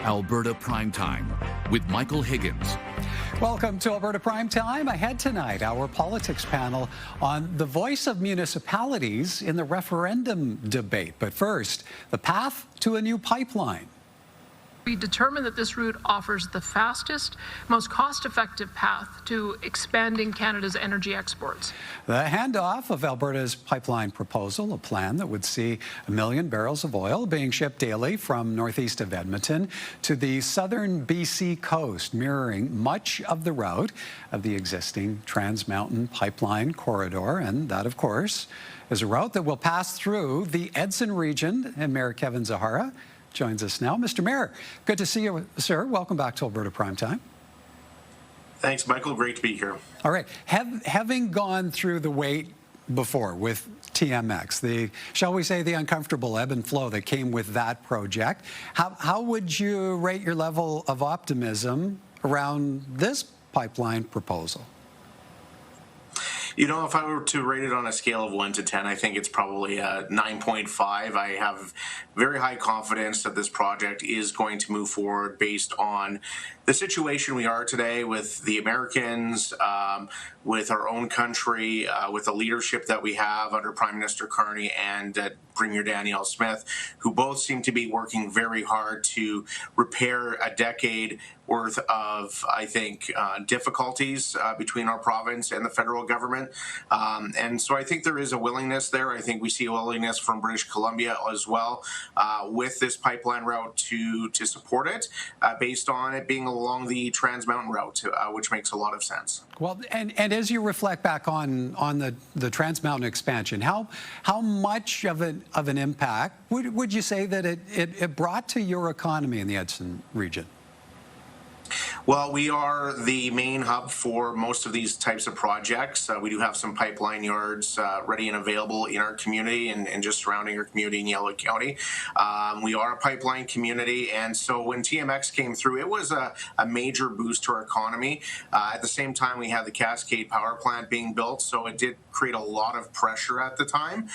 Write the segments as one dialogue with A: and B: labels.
A: Alberta Primetime with Michael Higgins.
B: Welcome to Alberta Primetime. Ahead tonight, our politics panel on the voice of municipalities in the referendum debate. But first, the path to a new pipeline.
C: We determined that this route offers the fastest, most cost-effective path to expanding Canada's energy exports.
B: The handoff of Alberta's pipeline proposal, a plan that would see 1 million barrels of oil being shipped daily from northeast of Edmonton to the southern BC coast, mirroring much of the route of the existing Trans Mountain pipeline corridor. And that, of course, is a route that will pass through the Edson region. And Mayor Kevin Zahara joins us now. Mr. Mayor, good to see you, sir. Welcome back to Alberta Primetime.
D: Thanks, Michael. Great to be here.
B: All right. Having gone through the wait before with TMX, shall we say, the uncomfortable ebb and flow that came with that project, how would you rate your level of optimism around this pipeline proposal?
D: You know, if I were to rate it on a scale of 1 to 10, I think it's probably a 9.5. I have very high confidence that this project is going to move forward based on the situation we are today with the Americans, with our own country, with the leadership that we have under Prime Minister Carney and Premier Danielle Smith, who both seem to be working very hard to repair a decade worth of, I think, difficulties between our province and the federal government. And so I think there is a willingness there. I think we see a willingness from British Columbia as well with this pipeline route to support it based on it being along the Trans Mountain route, which makes a lot of sense.
B: Well, and as you reflect back on the Trans Mountain expansion, how much of an impact would you say that it brought to your economy in the Edson region?
D: Well, we are the main hub for most of these types of projects. We do have some pipeline yards ready and available in our community and just surrounding our community in Yellowknife County. We are a pipeline community, and so when TMX came through, it was a major boost to our economy. At the same time, we had the Cascade Power Plant being built, so it did create a lot of pressure at the time,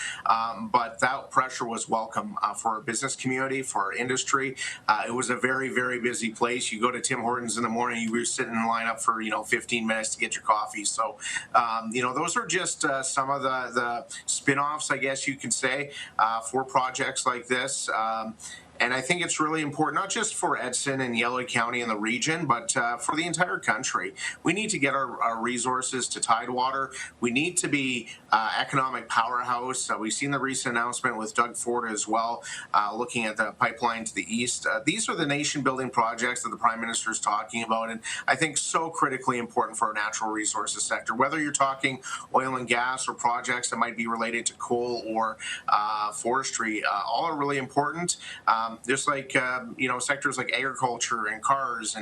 D: but that pressure was welcome for our business community, for our industry. It was a very, very busy place. You go to Tim Hortons in the morning, you were sitting in line up for 15 minutes to get your coffee. So those are just some of the spin-offs, I guess you could say, for projects like this. And I think it's really important, not just for Edson and Yellowknife County and the region, but for the entire country. We need to get our resources to Tidewater. We need to be economic powerhouse. We've seen the recent announcement with Doug Ford as well, looking at the pipeline to the east. These are the nation-building projects that the Prime Minister is talking about, and I think so critically important for our natural resources sector. Whether you're talking oil and gas or projects that might be related to coal or forestry, all are really important. Just like sectors like agriculture and cars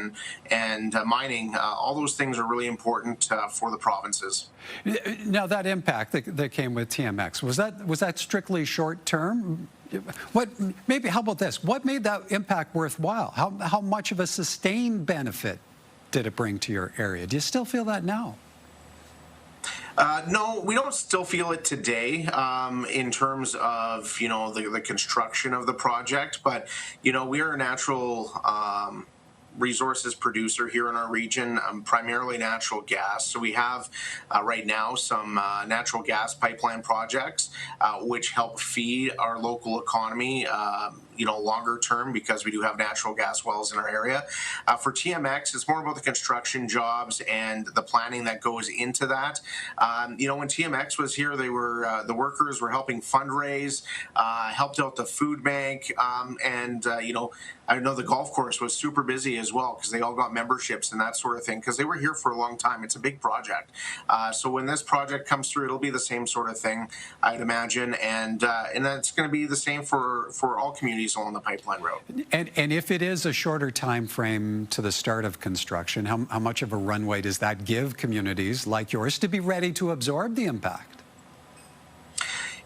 D: and mining, all those things are really important for the provinces.
B: Now, that impact that came with TMX, was that strictly short term? How about this? What made that impact worthwhile? How much of a sustained benefit did it bring to your area? Do you still feel that now?
D: No, we don't still feel it today in terms of, the construction of the project, but, we are a natural resources producer here in our region, primarily natural gas. So we have right now some natural gas pipeline projects which help feed our local economy longer term, because we do have natural gas wells in our area. For TMX, it's more about the construction jobs and the planning that goes into that. When TMX was here, they were the workers were helping fundraise, helped out the food bank, and I know the golf course was super busy as well, because they all got memberships and that sort of thing, because they were here for a long time. It's a big project. So when this project comes through, it'll be the same sort of thing, I'd imagine, and that's going to be the same for all communities along the pipeline route.
B: And if it is a shorter time frame to the start of construction, how much of a runway does that give communities like yours to be ready to absorb the impact?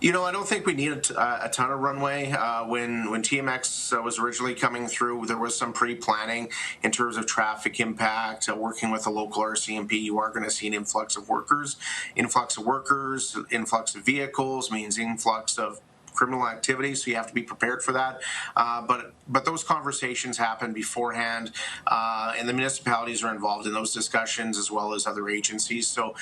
D: I don't think we need a ton of runway. When TMX was originally coming through, there was some pre-planning in terms of traffic impact, working with the local RCMP. You are going to see an influx of workers. Influx of vehicles means influx of criminal activity, so you have to be prepared for that. But those conversations happen beforehand, and the municipalities are involved in those discussions as well as other agencies. So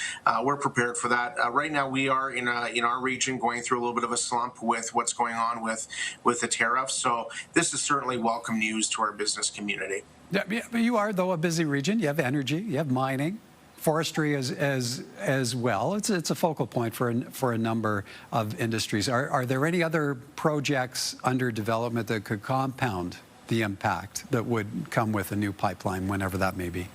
D: we're prepared for that. Right now, we are in our region going through a little bit of a slump with what's going on with the tariffs. So this is certainly welcome news to our business community.
B: Yeah, but you are, though, a busy region. You have energy, you have mining, forestry as well. It's a focal point for a number of industries. Are there any other projects under development that could compound the impact that would come with a new pipeline, whenever that may be?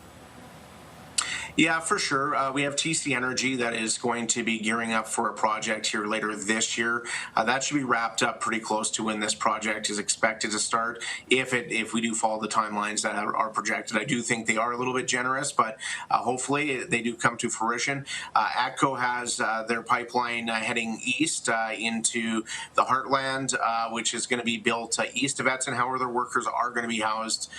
D: Yeah, for sure. We have TC Energy that is going to be gearing up for a project here later this year. That should be wrapped up pretty close to when this project is expected to start, if we do follow the timelines that are projected. I do think they are a little bit generous, but hopefully they do come to fruition. ATCO has their pipeline heading east into the Heartland, which is going to be built east of Edson. However, their workers are going to be housed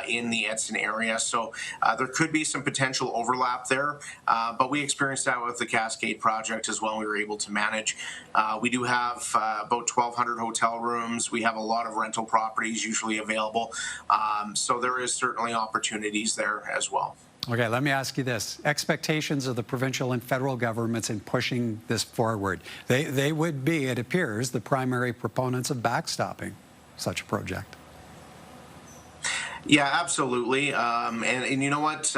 D: in the Edson area. So there could be some potential overlap there, but we experienced that with the Cascade project as well. We were able to manage. We do have about 1,200 hotel rooms. We have a lot of rental properties usually available, so there is certainly opportunities there as well.
B: Okay, let me ask you this. Expectations of the provincial and federal governments in pushing this forward. They would be, it appears, the primary proponents of backstopping such a project.
D: Yeah, absolutely. And you know what?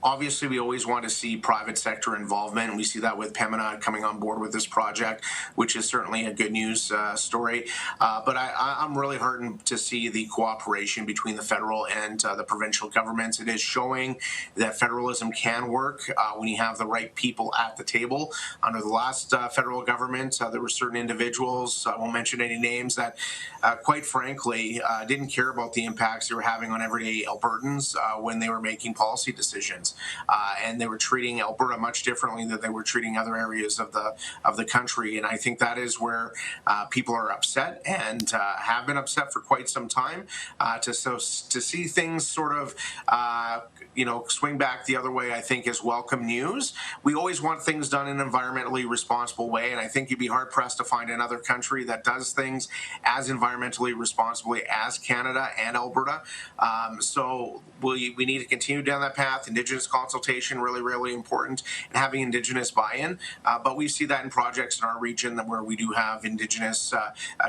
D: Obviously, we always want to see private sector involvement, and we see that with Pembina coming on board with this project, which is certainly a good news story. But I'm really heartened to see the cooperation between the federal and the provincial governments. It is showing that federalism can work when you have the right people at the table. Under the last federal government, there were certain individuals, I won't mention any names, that quite frankly didn't care about the impacts they were having on everyday Albertans when they were making policy decisions. And they were treating Alberta much differently than they were treating other areas of the country. And I think that is where people are upset and have been upset for quite some time. To see things sort of swing back the other way, I think is welcome news. We always want things done in an environmentally responsible way, and I think you'd be hard pressed to find another country that does things as environmentally responsibly as Canada and Alberta. So we need to continue down that path. Indigenous consultation, really, really important, and having Indigenous buy-in. But we see that in projects in our region where we do have Indigenous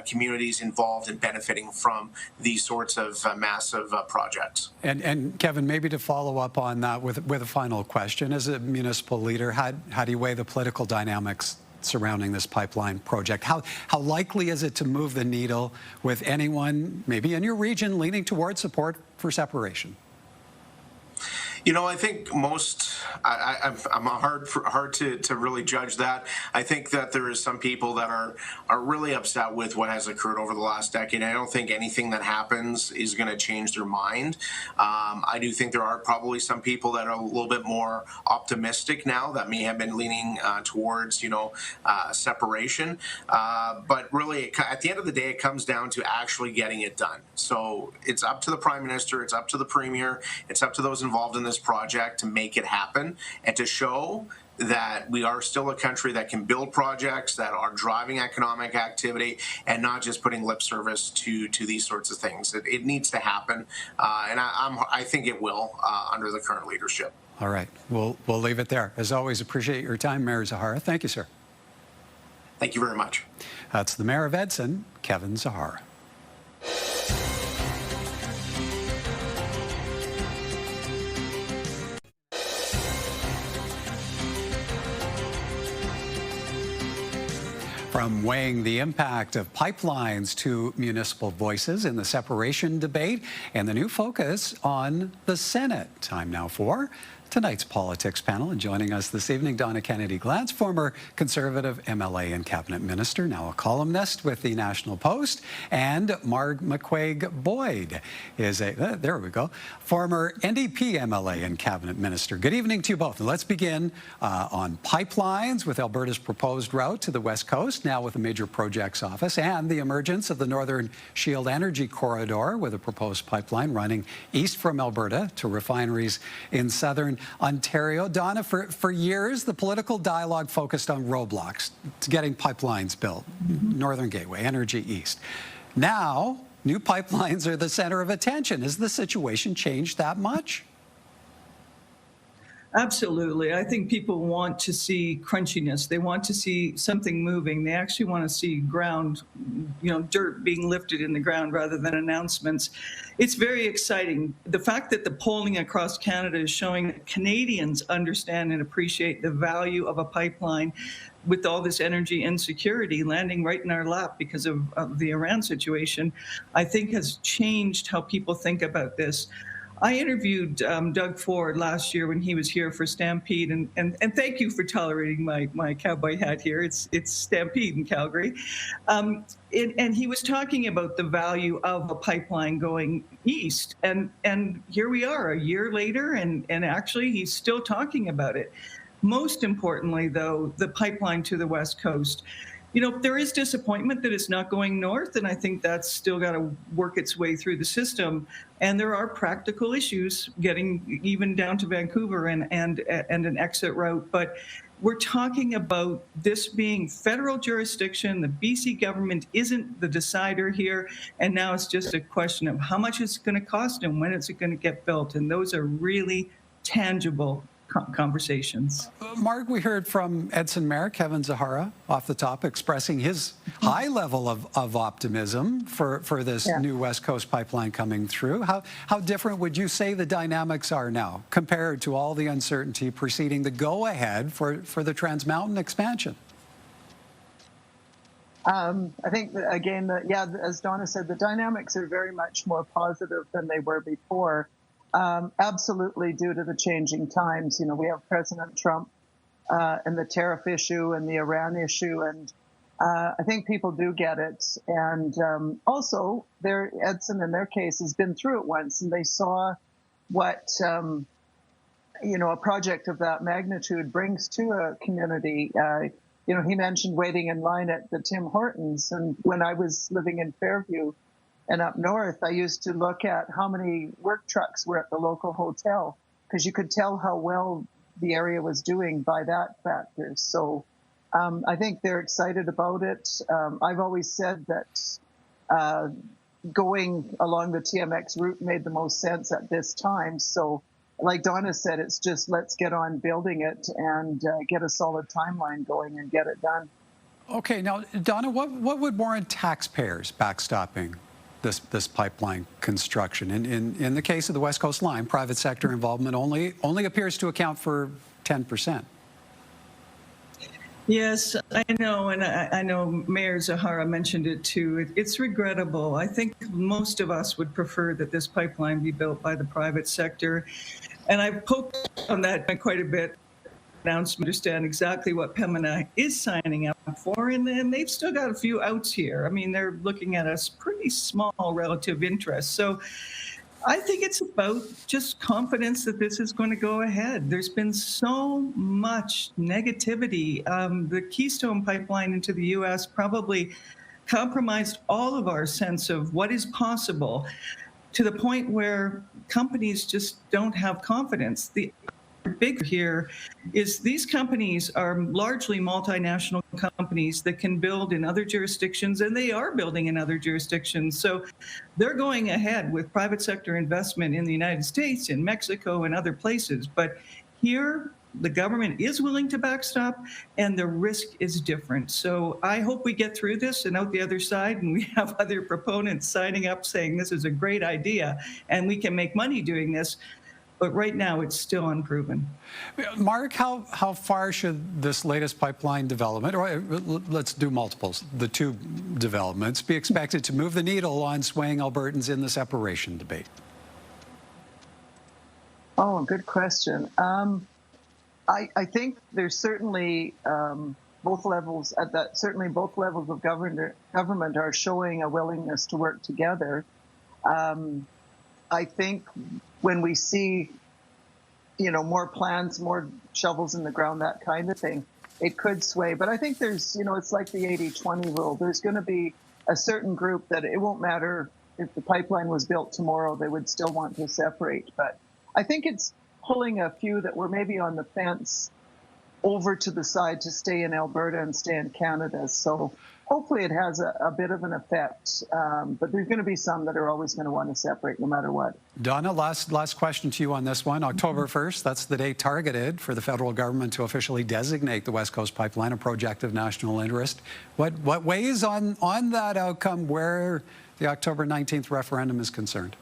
D: communities involved and benefiting from these sorts of massive projects.
B: And Kevin, maybe to follow up on that with a final question, as a municipal leader, how do you weigh the political dynamics surrounding this pipeline project? How likely is it to move the needle with anyone, maybe in your region, leaning towards support for separation?
D: You know, I think I'm hard to really judge that. I think that there is some people that are really upset with what has occurred over the last decade. I don't think anything that happens is going to change their mind. I do think there are probably some people that are a little bit more optimistic now that may have been leaning towards, separation. But really, at the end of the day, it comes down to actually getting it done. So it's up to the Prime Minister, it's up to the Premier, it's up to those involved in this project to make it happen and to show that we are still a country that can build projects that are driving economic activity and not just putting lip service to these sorts of things. It needs to happen, and I think it will under the current leadership.
B: All right, we'll leave it there. As always, appreciate your time, Mayor Zahara. Thank you, sir.
D: Thank you very much.
B: That's the Mayor of Edson, Kevin Zahara. From weighing the impact of pipelines to municipal voices in the separation debate and the new focus on the Senate. Time now for tonight's politics panel. And joining us this evening, Donna Kennedy-Glantz, former Conservative MLA and Cabinet Minister, now a columnist with the National Post, and Marg McQuaig-Boyd is there we go, former NDP MLA and Cabinet Minister. Good evening to you both. And let's begin on pipelines with Alberta's proposed route to the West Coast, now with a major projects office, and the emergence of the Northern Shield Energy Corridor with a proposed pipeline running east from Alberta to refineries in southern Ontario. Donna, for years, the political dialogue focused on roadblocks to getting pipelines built, Northern Gateway, Energy East. Now, new pipelines are the center of attention. Has the situation changed that much?
E: Absolutely. I think people want to see crunchiness. They want to see something moving. They actually want to see ground, dirt being lifted in the ground rather than announcements. It's very exciting. The fact that the polling across Canada is showing that Canadians understand and appreciate the value of a pipeline with all this energy insecurity landing right in our lap because of the Iran situation, I think has changed how people think about this. I interviewed Doug Ford last year when he was here for Stampede, and thank you for tolerating my cowboy hat here. It's Stampede in Calgary. And he was talking about the value of a pipeline going east. And here we are a year later, and actually he's still talking about it. Most importantly, though, the pipeline to the West Coast. There is disappointment that it's not going north, and I think that's still got to work its way through the system. And there are practical issues getting even down to Vancouver and an exit route. But we're talking about this being federal jurisdiction. The BC government isn't the decider here, and now it's just a question of how much it's going to cost and when it's going to get built. And those are really tangible conversations.
B: Mark, we heard from Edson Mayor Kevin Zahara off the top expressing his high level of optimism for this new West Coast pipeline coming through. How different would you say the dynamics are now compared to all the uncertainty preceding the go-ahead for the Trans Mountain expansion?
F: I think, again, as Donna said, the dynamics are very much more positive than they were before. Absolutely due to the changing times. We have President Trump and the tariff issue and the Iran issue, and I think people do get it. And also, Edson, in their case, has been through it once, and they saw what a project of that magnitude brings to a community. He mentioned waiting in line at the Tim Hortons, and when I was living in Fairview and up north, I used to look at how many work trucks were at the local hotel, because you could tell how well the area was doing by that factor. So I think they're excited about it. I've always said that going along the TMX route made the most sense at this time. So like Donna said, it's just let's get on building it and get a solid timeline going and get it done.
B: Okay, now, Donna, what would warrant taxpayers backstopping this pipeline construction? In the case of the West Coast Line, private sector involvement only appears to account for 10%.
E: Yes, I know, and I know Mayor Zahara mentioned it too. It's regrettable. I think most of us would prefer that this pipeline be built by the private sector, and I've poked on that quite a bit. Announced, understand exactly what Pembina is signing up for, and they've still got a few outs here. I mean, they're looking at us pretty small relative interest. So I think it's about just confidence that this is going to go ahead. There's been so much negativity. The Keystone pipeline into the U.S. probably compromised all of our sense of what is possible, to the point where companies just don't have confidence. The big here is these companies are largely multinational companies that can build in other jurisdictions, and they are building in other jurisdictions. So they're going ahead with private sector investment in the United States, in Mexico, and other places. But here, the government is willing to backstop, and the risk is different. So I hope we get through this and out the other side, and we have other proponents signing up saying this is a great idea and we can make money doing this. But right now, it's still unproven.
B: Mark, how far should this latest pipeline development, or let's do multiples, the two developments, be expected to move the needle on swaying Albertans in the separation debate?
F: Oh, good question. I think there's certainly both levels of government are showing a willingness to work together. I think when we see, more plans, more shovels in the ground, that kind of thing, it could sway. But I think there's, it's like the 80-20 rule. There's going to be a certain group that it won't matter if the pipeline was built tomorrow, they would still want to separate. But I think it's pulling a few that were maybe on the fence over to the side to stay in Alberta and stay in Canada. So hopefully it has a bit of an effect, but there's going to be some that are always going to want to separate no matter what.
B: Donna, last question to you on this one. October 1st, that's the date targeted for the federal government to officially designate the West Coast Pipeline a project of national interest. What weighs on that outcome where the October 19th referendum is concerned?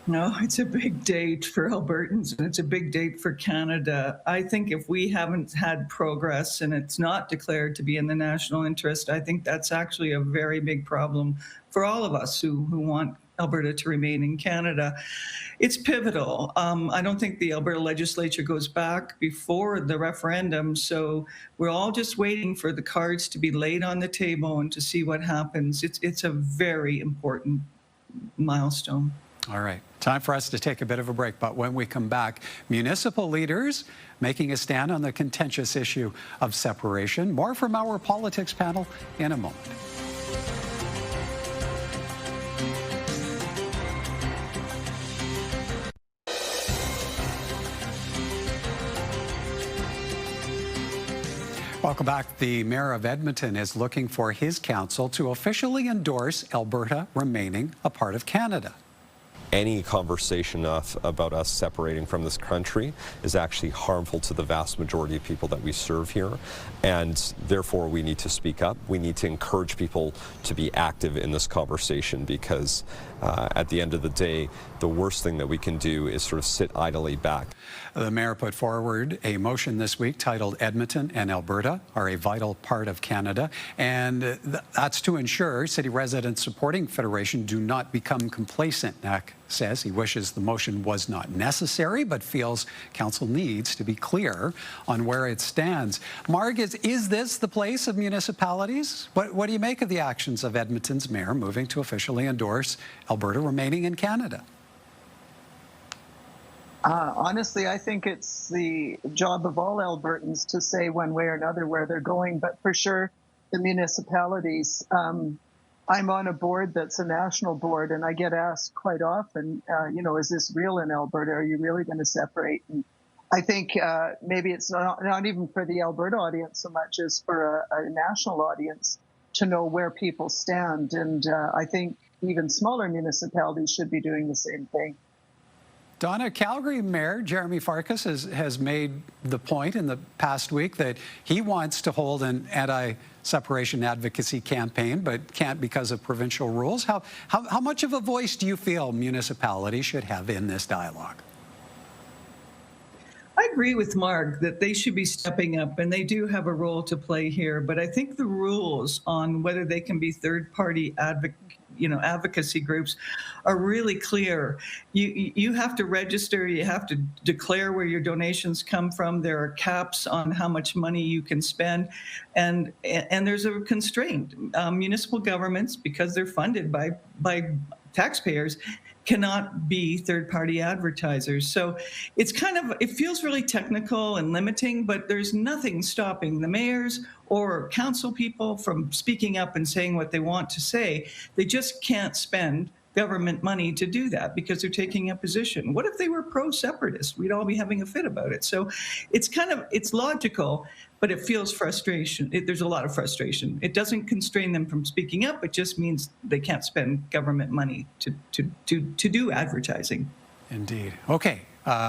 E: No, it's a big date for Albertans and it's a big date for Canada. I think if we haven't had progress and it's not declared to be in the national interest, I think that's actually a very big problem for all of us who want Alberta to remain in Canada. It's pivotal. I don't think the Alberta legislature goes back before the referendum, so we're all just waiting for the cards to be laid on the table and to see what happens. It's a very important milestone.
B: All right, time for us to take a bit of a break, but when we come back, municipal leaders making a stand on the contentious issue of separation. More from our politics panel in a moment. Welcome back. The Mayor of Edmonton is looking for his council to officially endorse Alberta remaining a part of Canada.
G: Any conversation about us separating from this country is actually harmful to the vast majority of people that we serve here, and therefore we need to speak up. We need to encourage people to be active in this conversation, because at the end of the day, the worst thing that we can do is sort of sit idly back.
B: The Mayor put forward a motion this week titled Edmonton and Alberta are a vital part of Canada, and that's to ensure city residents supporting Federation do not become complacent. Nack says he wishes the motion was not necessary, but feels council needs to be clear on where it stands. Marg, is this the place of municipalities? What do you make of the actions of Edmonton's mayor moving to officially endorse Alberta remaining in Canada?
F: Honestly, I think it's the job of all Albertans to say one way or another where they're going, but for sure, the municipalities. I'm on a board that's a national board, and I get asked quite often, is this real in Alberta? Are you really going to separate? And I think maybe it's not even for the Alberta audience so much as for a national audience to know where people stand. And I think even smaller municipalities should be doing the same thing.
B: Donna, Calgary Mayor Jeremy Farkas has made the point in the past week that he wants to hold an anti-separation advocacy campaign, but can't because of provincial rules. How much of a voice do you feel municipalities should have in this dialogue?
E: I agree with Marg that they should be stepping up, and they do have a role to play here. But I think the rules on whether they can be third-party advocacy groups are really clear. You have to register, you have to declare where your donations come from. There are caps on how much money you can spend, and there's a constraint. Municipal governments, because they're funded by taxpayers, cannot be third-party advertisers. So it feels really technical and limiting, but there's nothing stopping the mayors or council people from speaking up and saying what they want to say. They just can't spend government money to do that because they're taking a position. What if they were pro-separatist? We'd all be having a fit about it. So it's logical, but it feels frustration. There's a lot of frustration. It doesn't constrain them from speaking up. It just means they can't spend government money to do advertising.
B: Indeed. Okay.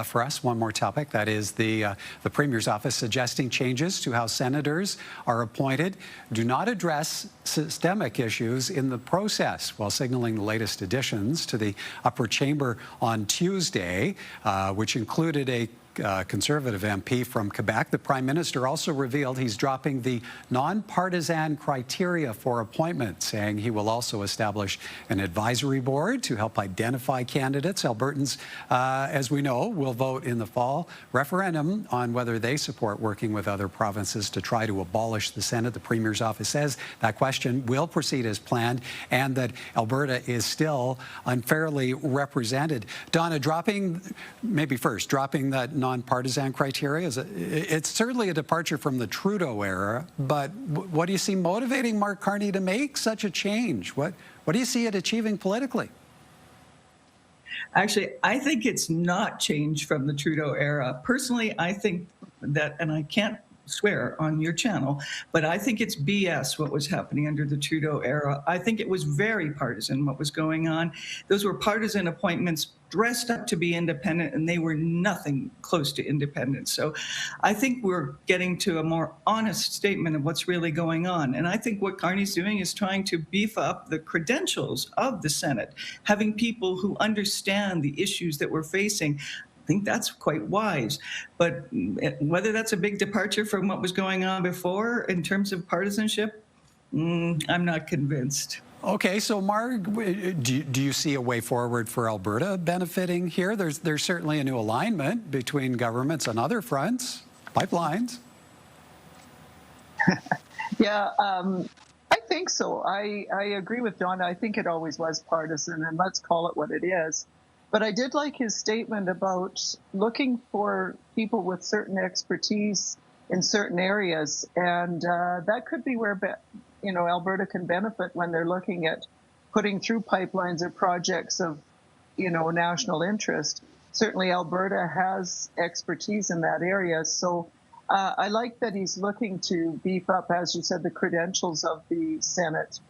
B: For us, one more topic, that is the Premier's office suggesting changes to how senators are appointed do not address systemic issues in the process, while signaling the latest additions to the upper chamber on Tuesday, which included a Conservative MP from Quebec. The Prime Minister also revealed he's dropping the nonpartisan criteria for appointment, saying he will also establish an advisory board to help identify candidates. Albertans, as we know, will vote in the fall referendum on whether they support working with other provinces to try to abolish the Senate. The Premier's office says that question will proceed as planned and that Alberta is still unfairly represented. Donna, dropping that nonpartisan criteria, it's certainly a departure from the Trudeau era, but what do you see motivating Mark Carney to make such a change? What do you see it achieving politically?
E: Actually, I think it's not changed from the Trudeau era. Personally, I think that, and I can't swear on your channel, but I think it's BS what was happening under the Trudeau era. I think it was very partisan what was going on. Those were partisan appointments dressed up to be independent, and they were nothing close to independent. So I think we're getting to a more honest statement of what's really going on. And I think what Carney's doing is trying to beef up the credentials of the Senate, having people who understand the issues that we're facing. I think that's quite wise. But whether that's a big departure from what was going on before in terms of partisanship, I'm not convinced.
B: Okay, so Marg, do you see a way forward for Alberta benefiting here? There's certainly a new alignment between governments on other fronts, pipelines.
F: Yeah, I think so. I agree with Donna. I think it always was partisan, and let's call it what it is. But I did like his statement about looking for people with certain expertise in certain areas, and that could be where Alberta can benefit when they're looking at putting through pipelines or projects of national interest. Certainly, Alberta has expertise in that area, so I like that he's looking to beef up, as you said, the credentials of the Senate.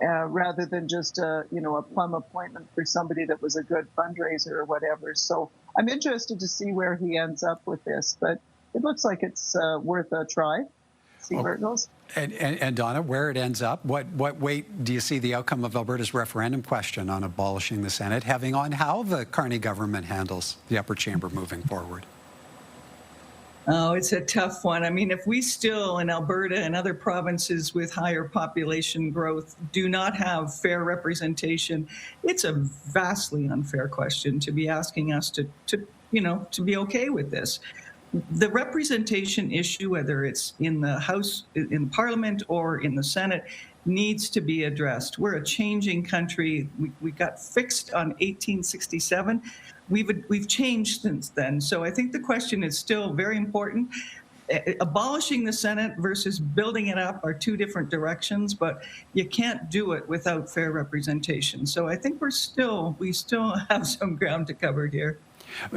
F: Rather than just a plum appointment for somebody that was a good fundraiser or whatever. So I'm interested to see where he ends up with this, but it looks like it's worth a try. See where it goes.
B: And Donna, where it ends up, what weight do you see the outcome of Alberta's referendum question on abolishing the Senate having on how the Carney government handles the upper chamber moving forward?
E: Oh, it's a tough one. I mean, if we still in Alberta and other provinces with higher population growth do not have fair representation, it's a vastly unfair question to be asking us to be okay with this. The representation issue, whether it's in the House, in Parliament, or in the Senate, needs to be addressed. We're a changing country. We got fixed on 1867. We've changed since then. So I think the question is still very important. Abolishing the Senate versus building it up are two different directions, but you can't do it without fair representation. So I think we still have some ground to cover here.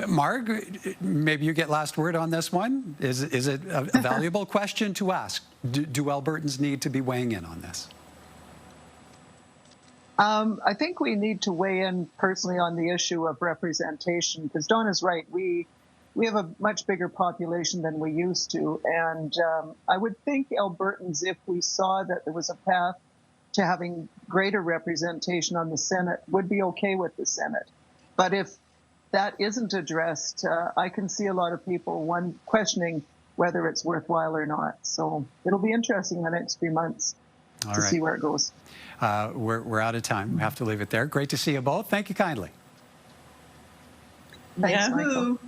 B: Marg, maybe you get last word on this one. Is it a valuable question to ask? Do Albertans need to be weighing in on this?
F: I think we need to weigh in personally on the issue of representation, because Donna's right. We have a much bigger population than we used to. And I would think Albertans, if we saw that there was a path to having greater representation on the Senate, would be okay with the Senate. But if that isn't addressed, I can see a lot of people questioning whether it's worthwhile or not. So it'll be interesting in the next few months to see where it goes.
B: We're out of time. We have to leave it there. Great to see you both. Thank you kindly.
F: Thanks, Michael.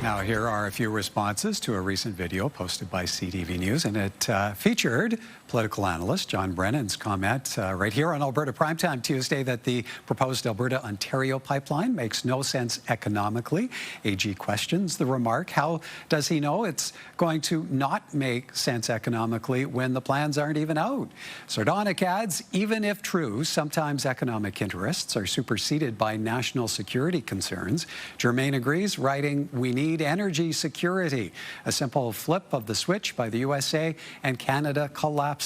B: Now, here are a few responses to a recent video posted by CTV News, and it featured political analyst John Brennan's comment right here on Alberta Primetime Tuesday that the proposed Alberta-Ontario pipeline makes no sense economically. AG questions the remark. How does he know it's going to not make sense economically when the plans aren't even out? Sardonic adds, even if true, sometimes economic interests are superseded by national security concerns. Germain agrees, writing, we need energy security. A simple flip of the switch by the USA and Canada collapses.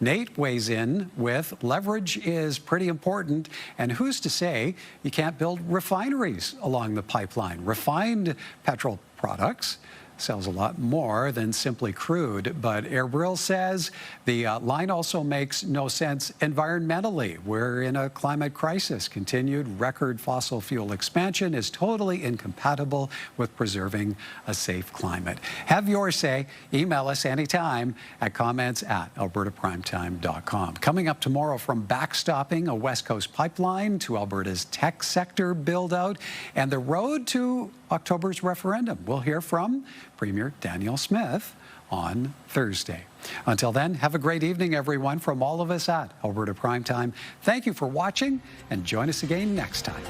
B: Nate weighs in with leverage is pretty important, and who's to say you can't build refineries along the pipeline? Refined petrol products sells a lot more than simply crude, but Airbrill says the line also makes no sense environmentally. We're in a climate crisis. Continued record fossil fuel expansion is totally incompatible with preserving a safe climate. Have your say. Email us anytime at comments@albertaprimetime.com. Coming up tomorrow, from backstopping a West Coast pipeline to Alberta's tech sector build-out and the road to October's referendum. We'll hear from Premier Danielle Smith on Thursday. Until then, have a great evening, everyone, from all of us at Alberta Primetime. Thank you for watching, and join us again next time.